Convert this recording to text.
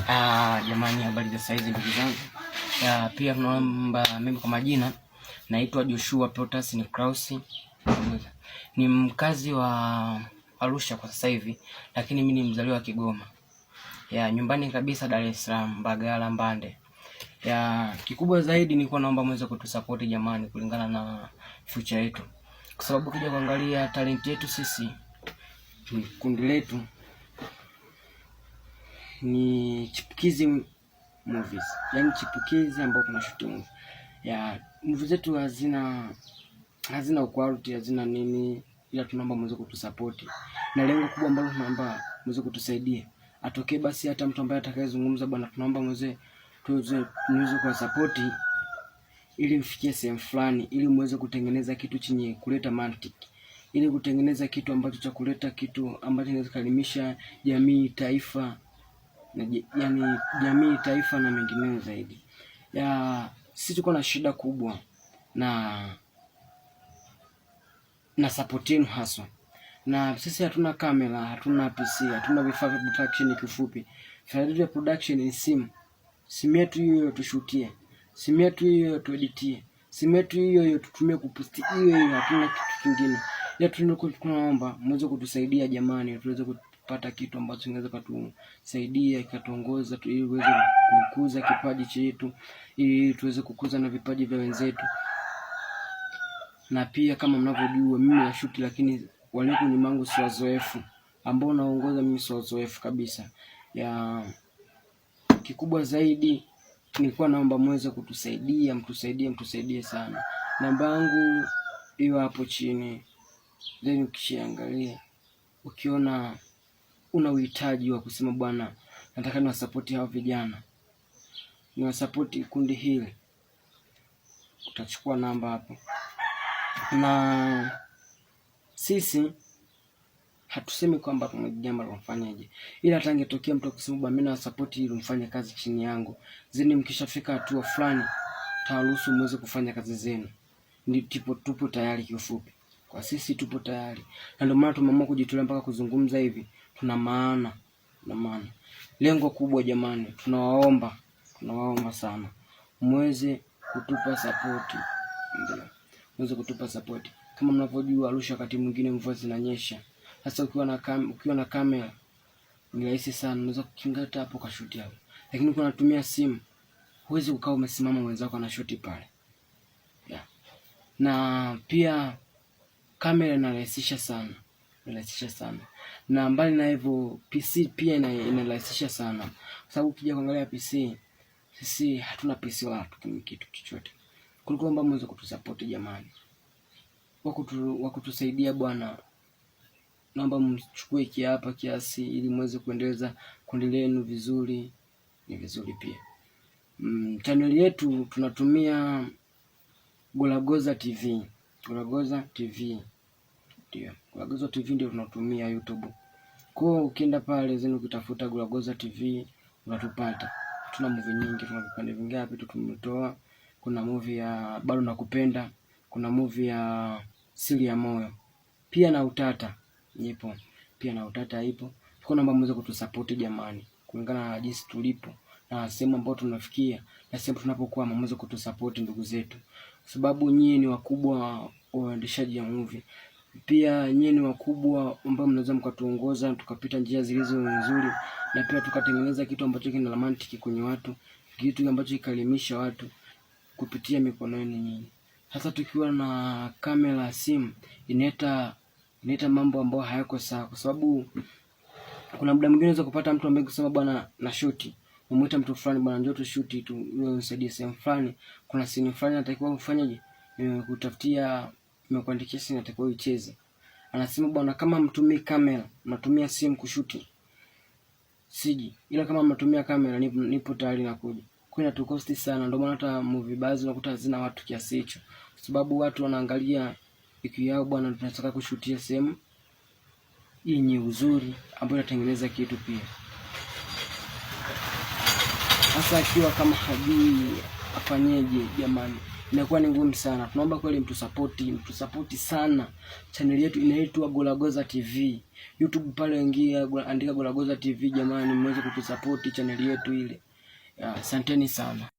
Jamani, habari za saizi ndugu zangu. Pia tunaomba, mimi kwa majina naitwa Joshua Protas ni Kraus. Ni mkazi wa Arusha kwa sasa hivi, lakini mimi ni mzaliwa wa Kigoma. Nyumbani kabisa Dar es Salaam, Mbagala, Mbande. Kikubwa zaidi nilikuwa naomba mweze kutusupport jamani, kulingana na future yetu. Kwa sababu kija kuangalia talent yetu sisi, kundi letu ni chipukizi movies, yani chipukizi ambao kuna shooting movie zetu hazina quality, hazina nini, ila tunaomba mweze kutusupport, na lengo kubwa ambalo tunaomba mweze kutusaidia atokee basi hata mtu ambaye atakayezungumza bwana, tunaomba mweze kwa support ili mfikie sehemu fulani, ili muweze kutengeneza kitu chenye kuleta mantiki, ili kutengeneza kitu ambacho cha kuleta kitu ambacho kinaweza kuelimisha jamii, taifa na jamii, taifa na mengineyo zaidi. Sisi tuko na shida kubwa na support yenu haswa. Na sisi hatuna kamera, hatuna PC, hatuna vifaa vya production. Kifupi, vifaa vya production ni simu yetu hiyo tushutie, simu yetu hiyo tueditie, simu yetu hiyo tutumie kuposti hiyo, hatuna kitu kingine. Tunaomba mweze kutusaidia jamani, tuweze kupata kitu ambacho kinaweza kutusaidia kikatuongoza, ili tuweze kukuza kipaji chetu, ili tuweze kukuza na vipaji vya wenzetu. Na pia kama mnavyojua mimi na shoot, lakini waliku ni mangu si wazoefu, ambao naongoza mimi si wazoefu kabisa. Kikubwa zaidi nilikuwa naomba mweze kutusaidia, mtusaidie sana. Namba yangu hiyo hapo chini. Then ukishaangalia, ukiona una uhitaji wa kusema bwana, nataka ni wasupport hao vijana, ni wasupport kundi hili, utachukua namba hapo. Na sisi hatusemi kwamba tunajamba kumfanyaje, ila atangetokea mtu akisema bwana, mimi na support ili mfanye kazi chini yangu, zeni mkishafika hatua fulani taruhusu muweze kufanya kazi zenu, ndipo tupo tayari. Kifupi, kwa sisi tupo tayari, na ndio maana tumeamua kujitolea mpaka kuzungumza hivi. Tuna maana. Lengo kubwa jamani, tunawaomba sana muweze kutupa support. Ndio, muweze kutupa support. Kama mnavyojua Arusha wakati mwingine mvua zinanyesha. Sasa ukiwa na kamera ni rahisi sana, unaweza kukingata hapo ka shoot hapo. Lakini ukiwa unatumia simu, huwezi kukaa umesimama wenzako na shoot pale. Na pia kamera inarahisisha sana. Na mbali na hivyo PC pia inarahisisha sana. Kwa sababu ukija kuangalia PC, sisi hatuna PC wala kitu chochote. Kuliko kwamba mweze kutusupport jamani, wakutusaidia bwana, naomba mchukue kiapa kiasi ili muweze kuendeleza kundi lenu vizuri. Ni vizuri pia. Channel yetu tunatumia Golagoza TV. Ndio, Golagoza TV ndio tunatumia YouTube. Kwa ukienda pale zenu ukitafuta Golagoza TV unatupata. Tuna movie nyingi, tuna vipande vingapi tumetoa. Kuna movie ya Bado Nakupenda, kuna movie ya Siri ya Moyo. Pia na Utata ipo. Tuko naomba mweze kutusupport jamani, kulingana na jinsi tulipo na sehemu ambayo tunafikia na sehemu tunapokuwa, mweze kutusupport ndugu zetu, kwa sababu nyinyi ni wakubwa wa uendeshaji wa movie. Pia nyinyi ni wakubwa ambao mnaweza mkatuongoza tukapita njia zilizo nzuri, na pia tukatengeneza kitu ambacho kina mantiki kwenye watu, kitu ambacho kikalimisha watu kupitia mikono yenu nyinyi. Sasa tukiwa na kamera simu inaleta mambo ambayo hayako sawa, kwa sababu kuna muda mwingine unaweza kupata mtu ambaye kusema bwana na shoot, umuita mtu fulani bwana, njoo tu shoot tu, wewe unisaidie sehemu fulani, kuna scene fulani natakiwa ufanyaje, nimekutafutia, nimekuandikia scene natakiwa ucheze. Anasema bwana, kama mtumii kamera, mnatumia simu kushuti, siji, ila kama mnatumia kamera nipo tayari na kuja. Kuna tukosti sana, ndio maana hata movie baadhi unakuta hazina watu kiasi hicho, kwa sababu watu wanaangalia yao bwana, tunataka kushutia sehemu yenye uzuri ambayo inatengeneza kitu pia. Sasa akiwa kama hajui afanyeje jamani, imekuwa ni ngumu sana. Tunaomba kweli mtusupport sana. Channel yetu inaitwa Golagoza TV. YouTube pale ingia, andika Golagoza TV jamani, mweze kutusupport channel yetu ile. Asanteni sana.